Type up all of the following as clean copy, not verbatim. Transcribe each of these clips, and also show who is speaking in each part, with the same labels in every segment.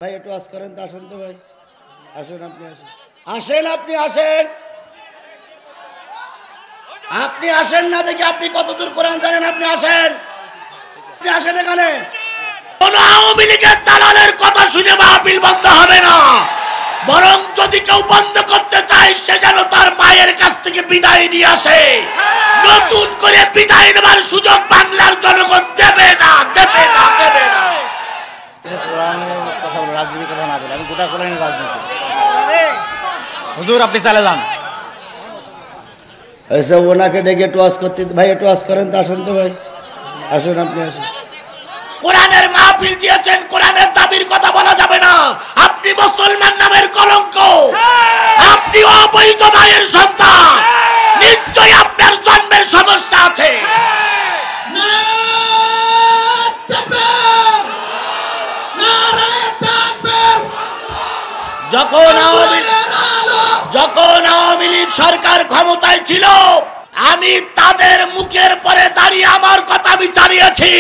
Speaker 1: ভাই একটু আজ করেন তো, আসেন তো ভাই, আসেন আপনি, আসেন আসেন আপনি আসেন আপনি আসেন না দেখি আপনি কতদূর কোরআন জানেন। আপনি আসেন, আপনি আসেন এখানে। কোন আওয়ামী লীগের দালালের কথা শুনে মাহফিল বন্ধ হবে না, বরং যদি কেউ বন্ধ করতে চায় সে যেন তার মায়ের কাছ থেকে বিদায় নিয়ে আসে। নতুন করে বিদায় নেবার সুযোগ বাংলার জনগণ দেবে না, দেবে না, দেবে না।
Speaker 2: রাজনীতির কথা না বলে আমি গোটা কোরআনের রাজনীতি। হুজুর আপনি চালে যান।
Speaker 1: এসে ওনাকে ডেকে একটু আজ করতে, ভাই একটু আজ করেন তো, আসেন তো ভাই, আসেন আপনি, আসেন। কোরআনের মাহফিল দিয়েছেন, কোরআনের দাবির কথা বলা যাবে না। আপনি মুসলমান নামের কলঙ্ক, আপনি অবৈধ মায়ের সন্তান, নিশ্চয়ই আপনার জন্মের সমস্যা আছে। যখন আওয়ামী লীগ সরকার ক্ষমতায় ছিল, আমি তাদের মুখের পরে দাঁড়িয়ে আমার কথা আমি চালিয়েছি।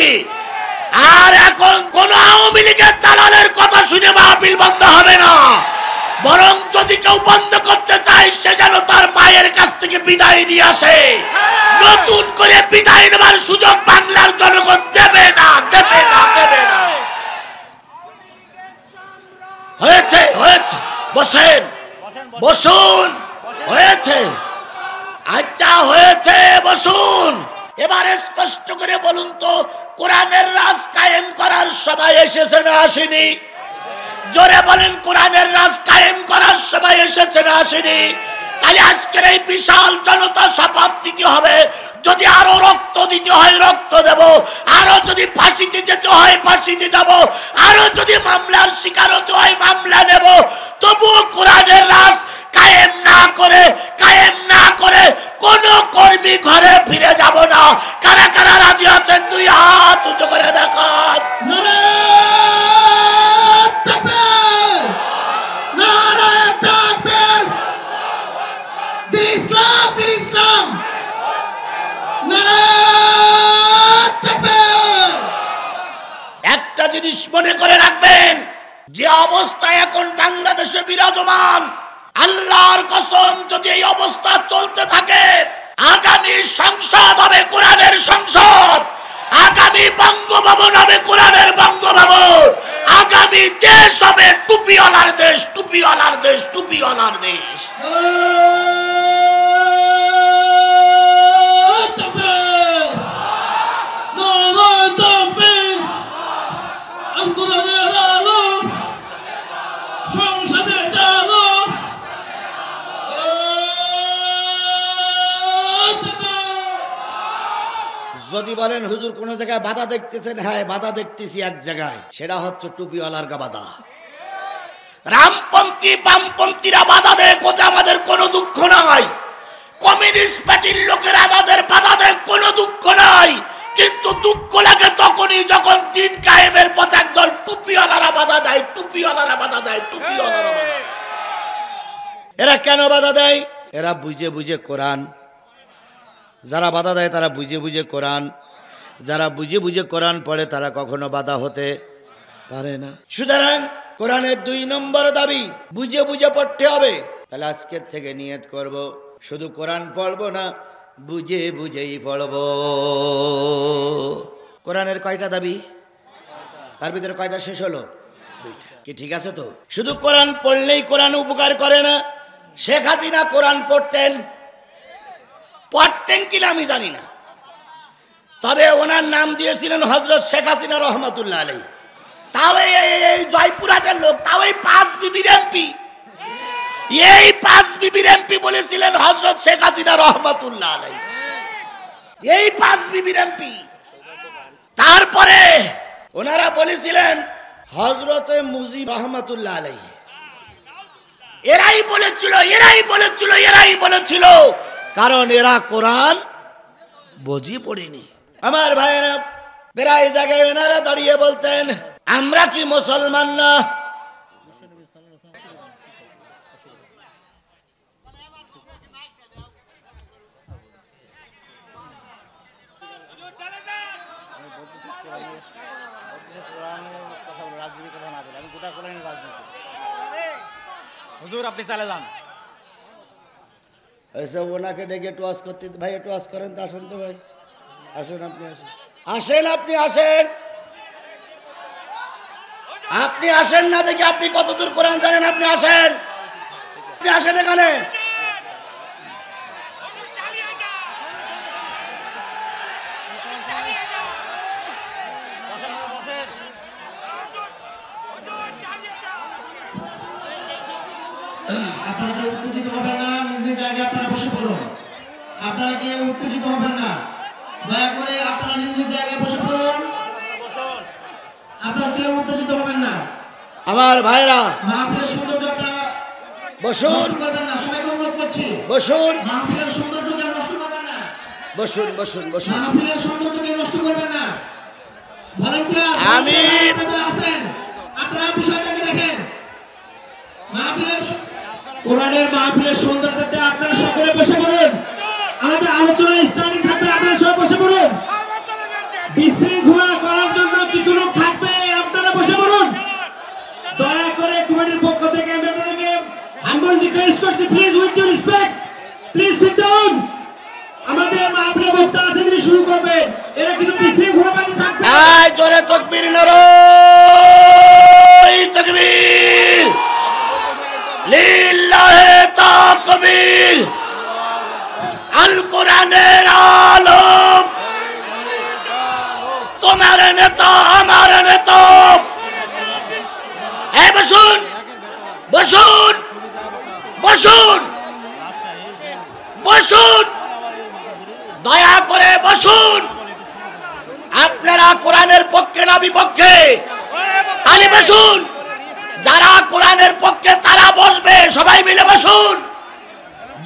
Speaker 1: আর এখন কোন আওয়ামী লীগের দালালের কথা শুনে মাহফিল বন্ধ হবে না, বরং যদি কেউ বন্ধ করতে চায় সে যেন তার মায়ের কাছ থেকে বিদায় নিয়ে আসে। নতুন করে বিদায় নেবার সুযোগ বাংলার জনগণ দেবে না, দেবে না, দেবে না। হয়েছে, হয়েছে, বসেন, বসুন, হয়েছে, আচ্ছা হয়েছে, বসুন। এবারে স্পষ্ট করে বলুন তো, কোরআনের রাজ কায়েম করার সময় এসেছে না আসেনি? জোরে বলেন, কোরআনের রাজ কায়েম করার সময় এসেছে না আসেনি? তাহলে আজকের এই বিশাল জনতা শপথ নিতে হবে, যদি আরো রক্ত দিতে হয় রক্ত দেব, আরো যদি ফাঁসিতে যেতে হয় ফাঁসিতে যাব, আরো যদি মামলার শিকার হতে হয় মামলা নেব, তবুও কোরআনের রাজ কায়েম না করে, কায়েম না করে কোন কর্মী ঘরে ফিরে যাব না। কারা কারা রাজি আছেন দুই হাত উঁচু করে দেখান। একটা জিনিস মনে করে রাখবেন, যে অবস্থা এখন বাংলাদেশে বিরাজমান, আল্লাহর কসম যদি এই অবস্থা চলতে থাকে, আগামী সংসদ হবে কোরআনের সংসদ, আগামী বঙ্গভবন হবে কোরআনের বঙ্গভবন, আগামী দেশ হবে টুপিওয়ালার দেশ, টুপিওয়ালার দেশ, টুপিওয়ালার দেশ। যদি বলেন হুজুর কোন জায়গায় বাধা দেখতেছেন, হ্যাঁ বাধা দেখতেছি এক জায়গায়, সেটা হচ্ছে টুপিওয়ালার বাধা। রামপন্থী বামপন্থীরা বাধা দেয়, কোথাও আমাদের কোনো দুঃখ নাই। কমিউনিস্ট পার্টির লোকেরা আমাদের বাধা দেয়, কোনো দুঃখ নাই। কিন্তু দুঃখ লাগে তখনই যখন দিন কায়েমের পথে একদল টুপিওয়ালারা বাধা দেয়, টুপিওয়ালারা বাধা দেয়, টুপিওয়ালারা বাধা দেয়। এরা কেন বাধা দেয়? এরা বুঝে বুঝে কোরআন, যারা বাধা দেয় তারা বুঝে বুঝে কোরআন, যারা বুঝে বুঝে কোরআন পড়ে তারা কখনো বাধা হতে পারে না। সুতরাং কোরআনের 2 নম্বর দাবি, বুঝে বুঝে পড়তে হবে। তাহলে আজকের থেকে নিয়ত করব, শুধু কোরআন পড়বো না, বুঝে বুঝেই পড়বো। কোরআনের কয়টা দাবি? তার ভিতরে কয়টা শেষ হলো? 2টা। কি ঠিক আছে তো? শুধু কোরআন পড়লেই কোরআন উপকার করে না। শেখ হাসিনা কোরআন পড়তেন কিনা আমি জানি না, তবে ওনার নাম দিয়েছিলেন হযরত শেখ হাসিনা রহমাতুল্লাহ আলাইহি। তাও এই জয়পুরহাটের লোক, তাও এই 5 বিবির এমপি, এই 5 বিবির এমপি বলেছিলেন হযরত শেখ হাসিনা রহমাতুল্লাহ আলাইহি, এই 5 বিবির এমপি। তারপরে ওনারা বলেছিলেন হযরতে মুজিব রহমাতুল্লাহ আলাইহি। এরাই বলেছিল, এরাই বলেছিল, এরাই বলেছিল, কারণ এরা কোরআন বুঝি পড়েনি। আমার ভাইয়েরা, প্রায় জায়গায় ওনারা দাঁড়িয়ে বলতেন আমরা কি মুসলমান না?
Speaker 2: রাজনীতির কথা না বলে আমি গোটা কোরআনের হুজুর আপনি চলে যান।
Speaker 1: এসব ওনাকে ডেকে টোয়াস করতে, ভাই টোয়াস করেন তো, আসেন তো ভাই, আসেন আপনি, আসেন আসেন, আপনি আসেন, আপনি আসেন না দেখি আপনি কতদূর কোরআন জানেন, আপনি আসেন, আপনি আসেন এখানে।
Speaker 3: আপনারা কেউ উত্তেজিত হবেন না, নিজ নিজ জায়গায় আপনারা বসে পড়ুন। আপনারা কেউ উত্তেজিত হবেন না, দয়া করে আপনারা নিজ নিজ জায়গায় বসে পড়ুন। আপনারা কেউ উত্তেজিত হবেন না।
Speaker 1: আমার ভাইরা
Speaker 3: মাহফিলের সৌন্দর্য আপনারা
Speaker 1: বসুন,
Speaker 3: নষ্ট করবেন না, সবাইকে অনুরোধ করছি।
Speaker 1: বসুন,
Speaker 3: মাহফিলের সৌন্দর্যকে নষ্ট করবেন না,
Speaker 1: বসুন, বসুন, বসুন।
Speaker 3: মাহফিলের সৌন্দর্যকে নষ্ট করবেন না। ভলান্টিয়ার আপনারা আছেন, আপনারা বিষয়টাকে দেখেন। কোরআনের মাহফিলের সৌন্দর্যতে আপনারা সকলে বসে পড়ুন। আমাদের আলোচনা স্টার্টিং থাকবে, আপনারা সবাই বসে পড়ুন। বিশৃঙ্খলা করার জন্য কিছু লোক থাকবে, আপনারা বসে পড়ুন। দয়া করে কমিটির পক্ষ থেকে আমি আপনাদেরকে হাম্বল রিকোয়েস্ট করছি, please with your respect, please sit down. আমাদের মাহফিলের বক্তা আছে, তিনি শুরু করবে। এরা কিছু বিশৃঙ্খলাবাদী থাকবে।
Speaker 1: এই জোরে তাকবীর, নারায়ে তাকবীর, লিল্লাহে তাকবীর। আল কোরআনের আলম, তোমার নেতা আমার নেতা। এই বসুন, বসুন, বসুন, বসুন, দয়া করে বসুন। আপনারা কোরআনের পক্ষে না বিপক্ষে? তাহলে বসুন। যারা কোরআনের পক্ষে তারা বসবে, সবাই মিলে বসুন।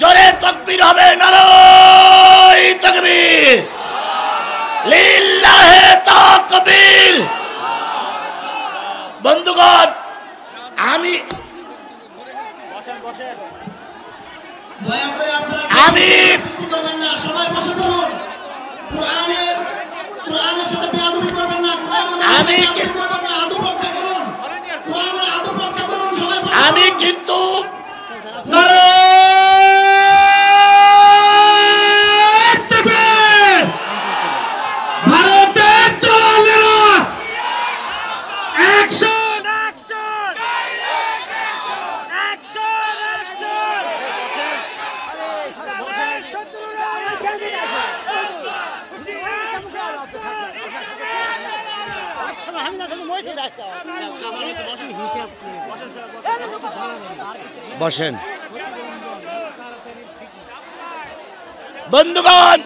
Speaker 1: জোরে তাকবীর হবে, নারায়ে তাকবীর, লিল্লাহে তাকবীর। বন্ধুগণ, আমি
Speaker 3: দয়া করে আপনারা করবেন না, সবাই বসে পড়ুন। কোরআনের সাথে বেয়াদবি করবেন না, কোরআনের করবেন না, আদব রক্ষা করুন, কোরআনের আদব রক্ষা করুন, সবাই বসে পড়ুন।
Speaker 1: আমি কিন্তু
Speaker 3: ভারতের দলেরা অ্যাকশন,
Speaker 1: বসেন। বন্ধুগণ,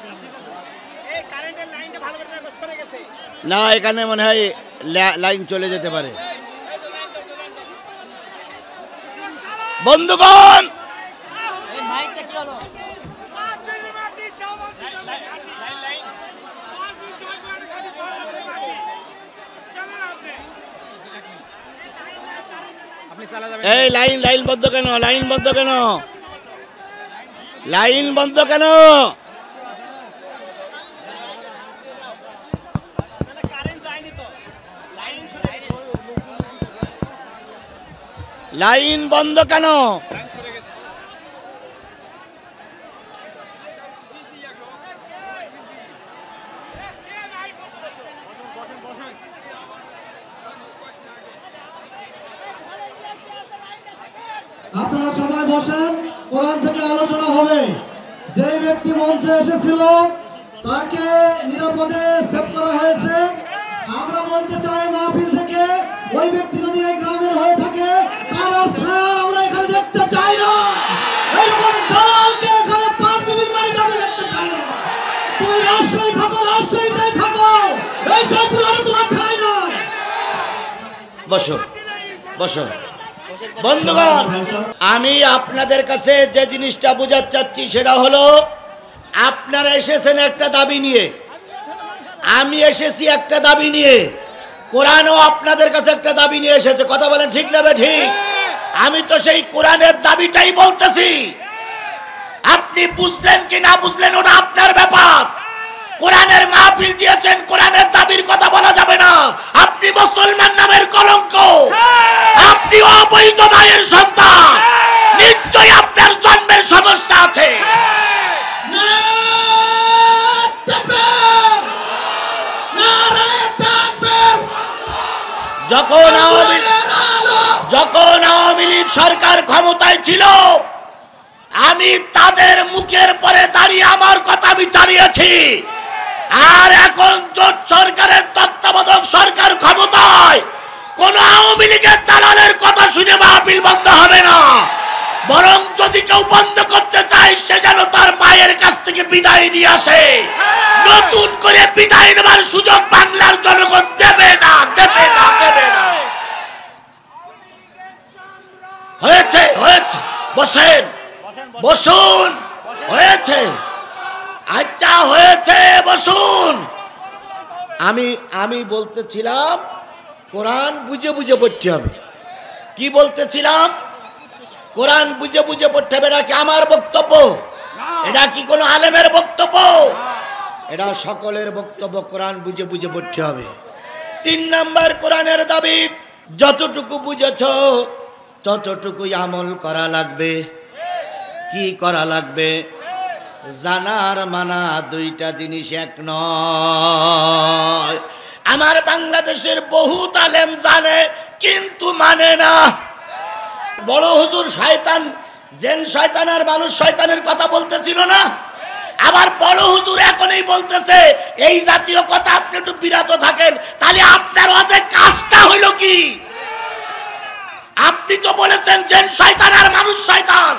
Speaker 1: না এখানে মনে হয় লাইন চলে যেতে পারে। বন্ধুগণ, এই লাইন বন্ধ কেন? লাইন বন্ধ কেন? লাইন বন্ধ কেন? লাইন বন্ধ কেন?
Speaker 3: আপনারা সবাই বসেন, কোরআন থেকে আলোচনা হবে। যে ব্যক্তি মঞ্চে এসেছিল তাকে নিরাপদে সেভ করা হয়েছে। আমরা বলতে চাই মাহফিল থেকে ওই ব্যক্তি যদি এই গ্রামের হয়ে থাকে তাহলে স্যার আমরা এখানে দেখতে চাই না। এরকম দালালকে এখানে পাঁচ মিনিট বাড়িতে আমরা দেখতে চাই না। তুমি রাজশাহী থাকো, রাজশাহীতেই থাকো, এই জয়পুরে তোমার ঠাঁই না।
Speaker 1: বসো, বসো। বন্ধুগণ, আমি আপনাদের কাছে যে জিনিসটা বোঝাতে চাচ্ছি সেটা হলো, আপনারা এসেছেন একটা দাবি নিয়ে, আমি এসেছি একটা দাবি নিয়ে, কোরআনও আপনাদের কাছে একটা দাবি নিয়ে এসেছে। কথা বলেন ঠিক না ঠিক? আমি তো সেই কোরআনের দাবিটাই বলতেছি। আপনি বুঝলেন কি না বুঝলেন ওটা আপনার ব্যাপার। কোরআনের মাহফিল দিয়েছেন, কোরআনের দাবির কথা বলা যাবে না। আপনি মুসলমান নামের কলঙ্ক, আপনি অবৈধ মায়ের সন্তান, নিশ্চয়ই আপনার জন্মের সমস্যা আছে। যখন আওয়ামী লীগ সরকার ক্ষমতায় ছিল, আমি তাদের মুখের পরে দাঁড়িয়ে আমার কথা আমি চালিয়েছি। আর এখন জোট সরকারের তত্ত্বাবধায়ক সরকার ক্ষমতায়, কোন আওয়ামী লীগের দালালের কথা শুনে মাহফিল বন্ধ হবে না। বরং যদি কেউ বন্ধ করতে চায়, সে যেন তার মায়ের কাছ থেকে বিদায় নিয়ে আসে। নতুন করে বিদায় নেবার সুযোগ বাংলার জনগণ দেবে না, দেবে না, দেবে না। হয়েছে, হয়েছে, বসেন, বসুন, হয়েছে, আচ্ছা হয়েছে, বসুন। আমি বলতেছিলাম কোরআন বুঝে বুঝে পড়তে হবে। কি বলতেছিলাম? কোরআন বুঝে বুঝে পড়তে হবে। এটা কি আমার বক্তব্য? এটা কি কোনো আলেমের বক্তব্য? এটা সকলের বক্তব্য। কোরআন বুঝে বুঝে পড়তে হবে। 3 নম্বর কোরআনের দাবি, যতটুকু বুঝেছ ততটুকুই আমল করা লাগবে। কি করা লাগবে? জানার মানা দুইটা জিনিস এক নয়। আমার বাংলাদেশের বহুত আলেম জানে কিন্তু মানে না। বড় হুজুর শয়তান, জেন শয়তান আর মানুষ শয়তানের কথা বলতেছিল না? আবার বড় হুজুর এখনই বলতেছে এই জাতীয় কথা। আপনি একটু বিরত থাকেন। তাহলে আপনার ওয়াজে কাজটা হইল কি? আপনি তো বলেছেন জেন শয়তান আর মানুষ শয়তান।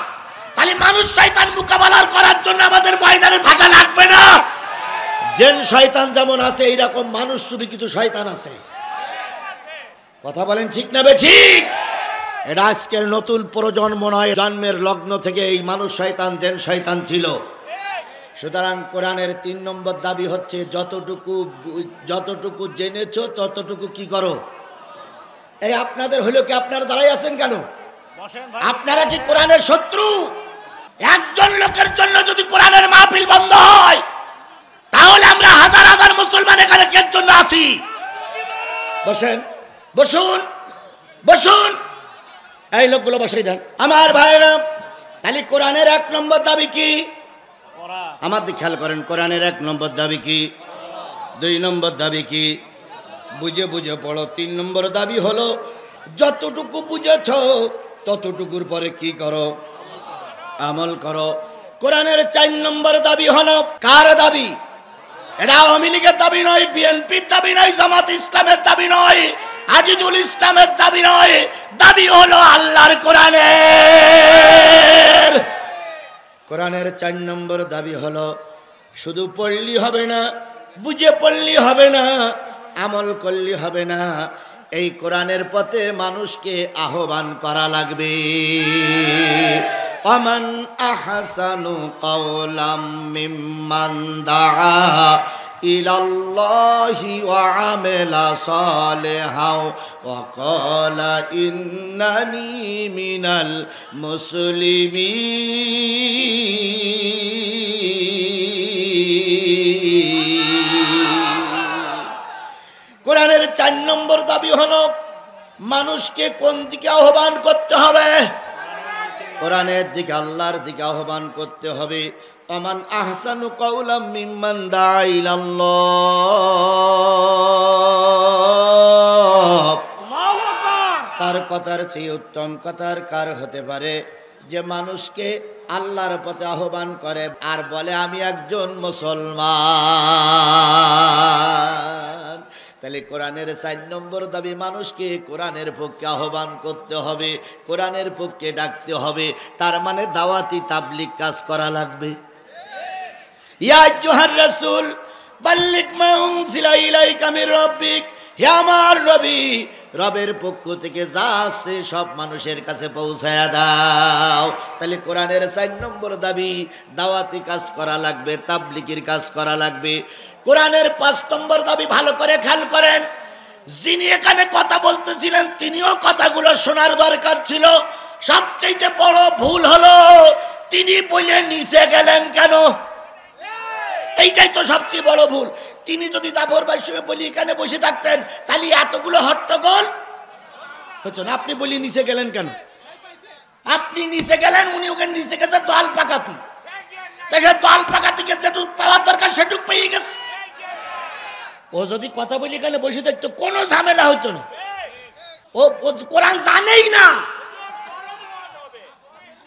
Speaker 1: তাহলে মানুষ শয়তান মোকাবেলা করার জন্য আমাদের ময়দানে থাকা লাগবে না? জেন শয়তান যেমন আছে, এইরকম মানুষ রূপী কিছু শয়তান আছে। কথা বলেন ঠিক না বেঠিক? এটা আজকের নতুন প্রজন্ম নয়, জন্মের লগ্ন থেকে এই মানুষ শয়তান জেন শয়তান ছিল। সুতরাং কোরআনের 3 নম্বর দাবি হচ্ছে যতটুকু জেনেছো ততটুকু কি করো। এই আপনাদের হলো কি? আপনারা দাঁড়াই আছেন কেন? আপনারা কি কোরআনের শত্রু? একজন লোকের জন্য যদি কোরআনের মাহফিল বন্ধ হয়, তাহলে আমরা হাজার হাজার মুসলমান এখানে এর জন্য আছি। বসেন, বসুন, বসুন। এই লোকগুলো বসাই দেন আমার ভাইরা। তাহলে কোরআনের 1 নম্বর দাবি কি? আমার দিকে খেয়াল করেন। কোরআনের 1 নম্বর দাবি কি? 2 নম্বর দাবি কি? বুঝে বুঝে পড়ো। 3 নম্বর দাবি হলো যতটুকু বুঝেছ ততটুকুর পরে কি করো? আমল করো। কোরআনের 4 নম্বর দাবি হলো কার দাবি? এটা আওয়ামী লীগের দাবি নয়, বিএনপির দাবি নয়, জামাত ইসলামের দাবি নয়, আজিজুল ইসলামের দাবি নয়। দাবি হলো আল্লাহর কোরআনের। কোরআনের 4 নম্বর দাবি হলো শুধু পড়লি হবে না, বুঝে পড়লি হবে না, আমল করলি হবে না। এই কোরআনের পথে মানুষকে আহ্বান করা লাগবে। ওমান আহসানু কাওলাম মিম্মান দাআ ইলাল্লাহি ওয়া আমিলা সালিহাও ওয়া ক্বালা ইন্নানি মিনাল মুসলিমিন। কোরআনের 4 নম্বর দাবি হলো মানুষকে কোন দিকে আহ্বান করতে হবে? কোরআনের দিকে, আল্লাহর দিকে আহ্বান করতে হবে। ওমান আহসানু কাওলাম মিম্মান দাআ ইলাল্লাহ। তার কথার চেয়ে উত্তম কথার কার হতে পারে যে মানুষকে আল্লাহর পথে আহ্বান করে আর বলে আমি একজন মুসলমান। তাহলে কোরআনের 4 নম্বর দাবি মানুষকে কোরআনের পক্ষে আহ্বান করতে হবে, কোরআনের পক্ষে ডাকতে হবে। তার মানে দাওয়াতি তাবলীগ কাজ করা লাগবে। ইয়া আইয়ুহার রাসূল বাল্লিগ মা উনজিলা ইলাইকা মির রাব্বিক। হে আমার নবী, রবের পক্ষ থেকে যা আছে সব মানুষের কাছে পৌঁছায়া দাও। তাহলে কোরআনের 4 নম্বর দাবি দাওয়াতি কাজ করা লাগবে, তাবলীগের কাজ করা লাগবে। কোরআনের 5 নম্বর দাবি ভালো করে খেয়াল করেন। যিনি এখানে কথা বলতেছিলেন তিনিও কথাগুলো শোনার দরকার ছিল। সবচেয়ে বড় ভুল হলো তিনি বলে নিচে গেলেন কেন? এইটাই তো সবচেয়ে বড় ভুল। তিনি যদি জাফর ভাইয়ের সঙ্গে বলি এখানে বসে থাকতেন তাহলে এতগুলো হট্টগোল হতো না। আপনি বলি নিচে গেলেন কেন? আপনি নিচে গেলেন, উনি ওকে নিচে গেছে দল পাকাতি, দেখে দল পাকাতিকে যেটুক পাওয়ার দরকার সেটুক পেয়ে গেছে। ও যদি কথা বলি গেলে বসে দেখতো, কোনো ঝামেলা হইতো না। ও কোরআন জানেই না।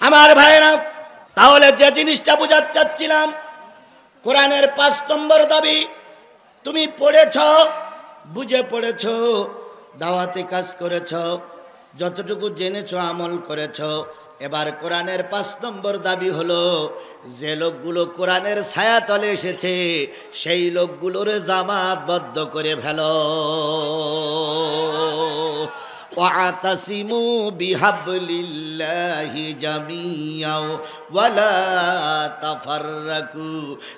Speaker 1: আমার ভাইরা, তাহলে যে জিনিসটা বুঝাতে চাচ্ছিলাম, কোরআনের 5 নম্বর দাবি তুমি পড়েছ, বুঝে পড়েছ, দাওয়াতে কাজ করেছ, যতটুকু জেনেছ আমল করেছ। এবার কোরআনের 5 নম্বর দাবি হলো, যে লোকগুলো কোরআনের ছায়াতলে এসেছে সেই লোকগুলোর জামাতবদ্ধ করে ফেলো। ওয়াতাসিমু বিহাবলিল্লাহি জামিআও ওয়ালা তাফাররাকু।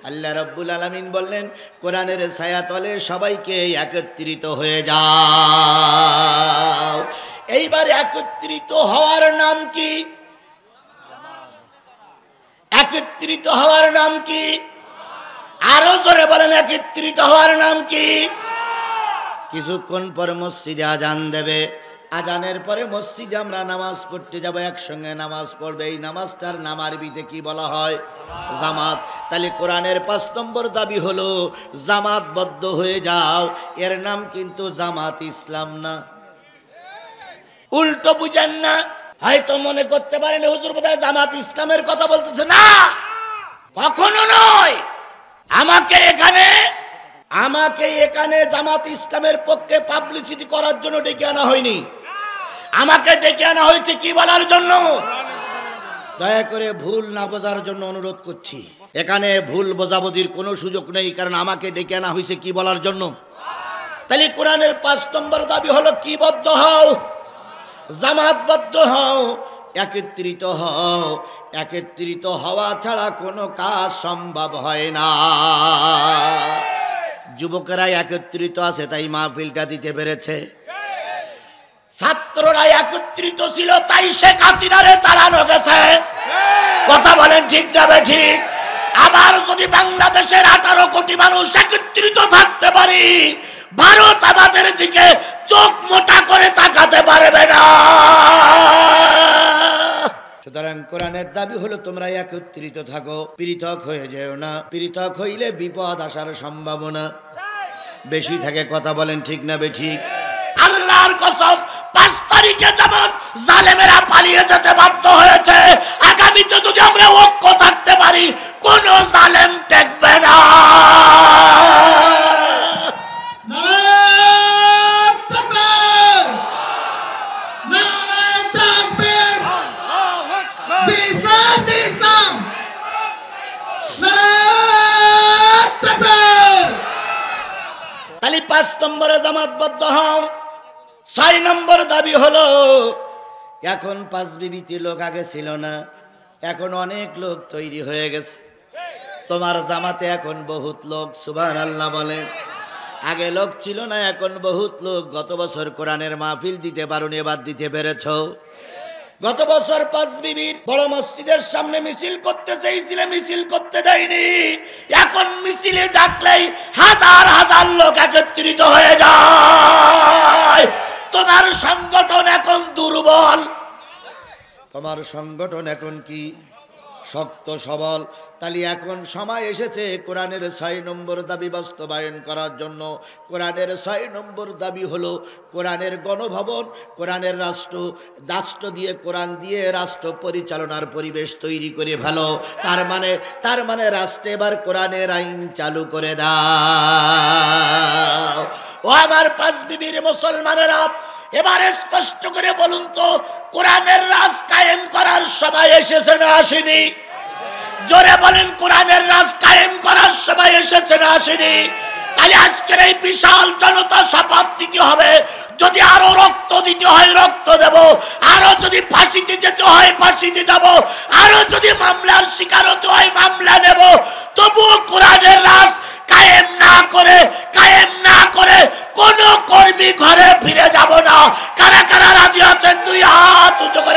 Speaker 1: আল্লাহ রাব্বুল আলামিন বললেন, কোরআনের ছায়াতলে সবাইকে একত্রিত হয়ে যাও। এইবার একত্রিত হওয়ার নাম কি? একত্রিত হওয়ার নাম কি? আরো জোরে বলেন, একত্রিত হওয়ার নাম কি? কিছুক্ষণ পর মসজিদে আজান দেবে, আজানের পরে মসজিদে আমরা নামাজ পড়তে যাব, একসঙ্গে নামাজ পড়বে। এই নামাজটার নাম আরবিতে কি বলা হয়? জামাত। তাহলে কোরআনের 5 নম্বর দাবি হলো জামাতবদ্ধ হয়ে যাও। এর নাম কিন্তু জামাত ইসলাম না। উল্টো বুঝেন না, হয়তো মনে করতে পারেন হুজুর বোধহয় জামাত ইসলামের কথা বলতেছে। না, কখনো নয়। আমাকে এখানে জামাত ইসলামের পক্ষে পাবলিসিটি করার জন্য ডেকে আনা হয়নি। আমাকে ডেকে আনা হয়েছে কি বলার জন্য? দয়া করে ভুল না বোঝার জন্য অনুরোধ করছি। এখানে ভুল বোঝাবুঝির কোনো সুযোগ নেই, কারণ আমাকে ডেকে আনা হয়েছে কি বলার জন্য। তাহলে কোরআনের 5 নম্বর দাবি হলো কি বদ্ধ হও, জামাতবদ্ধ হও, একত্রিত হও। একত্রিত হওয়া ছাড়া কোনো কাজ সম্ভব হয় না। যুবকেরা একত্রিত আছে তাই মাহফিলটা দিতে পেরেছে। ছাত্ররা একত্রিত ছিল তাই শেখ হাসিনারে তাড়ানো গেছে। কথা বলেন ঠিক না ঠিক? আবার যদি বাংলাদেশের 18 কোটি মানুষ একত্রিত থাকতে পারি, ভারত আমাদের দিকে চোখ মোটা করে তাকাতে পারবে না। সুতরাং কোরআনের দাবি হলো তোমরা একত্রিত থাকো, পৃথক হয়ে যেও না। পৃথক হইলে বিপদ আসার সম্ভাবনা বেশি থাকে। কথা বলেন ঠিক না ঠিক? আল্লাহর কসম, 5 তারিখে যেমন জালেমেরা পালিয়ে যেতে বাধ্য হয়েছে, আগামীতে যদি আমরা ঐক্য থাকতে পারি কোন জালেম টেকবে না। তাহলে 5 নম্বরে জামাতবদ্ধ হও। 6 নম্বর দাবি হলো, এখন 5 বিবিতে লোক আগে ছিল না, এখন অনেক লোক তৈরি হয়ে গেছে। তোমার জামাতে এখন বহুত লোক, সুবহানাল্লাহ বলে। আগে লোক ছিল না, এখন বহুত লোক। গত বছর কোরআনের মাহফিল দিতে পারোনি, এবার দিতে পেরেছ। গত বছর 5 বিবির বড় মসজিদের সামনে মিছিল করতে চেয়েছিলে, মিছিল করতে দেয়নি। এখন মিছিলে ডাকলেই হাজার হাজার লোক একত্রিত হয়ে যায়। তোমার সংগঠন এখন দুর্বল, তোমার সংগঠন এখন কি শক্ত সবল। তাহলে এখন সময় এসেছে কোরআনের 6 নম্বর দাবি বাস্তবায়ন করার জন্য। কোরআনের 6 নম্বর দাবি হলো কোরআনের গণভবন, কোরআনের রাষ্ট্র দিয়ে, কোরআন দিয়ে রাষ্ট্র পরিচালনার পরিবেশ তৈরি করে ভালো। তার মানে রাষ্ট্রে এবার কোরআনের আইন চালু করে দাও। ও আমার 5 বিবির মুসলমানেরা, এবারে স্পষ্ট করে বলুন তো, কোরআনের রাজ কায়েম করার সময় এসেছে না আসেনি? জোরে বলেন, কোরআনের রাজ কায়েম করার সময় এসেছে না আসেনি? তাহলে আজকের এই বিশাল জনতা শপথ নিতে হবে, যদি আরো রক্ত দিতে হয় রক্ত দেব, আরো যদি ফাঁসিতে যেতে হয় ফাঁসিতে যাব, আরো যদি মামলার শিকার হতে হয় মামলা নেব, তবুও কোরআনের রাজ কায়েম না করে কোন কর্মী ঘরে ফিরে যাব না। কারা কারা রাজি আছেন? 2 হাত উঁচু করে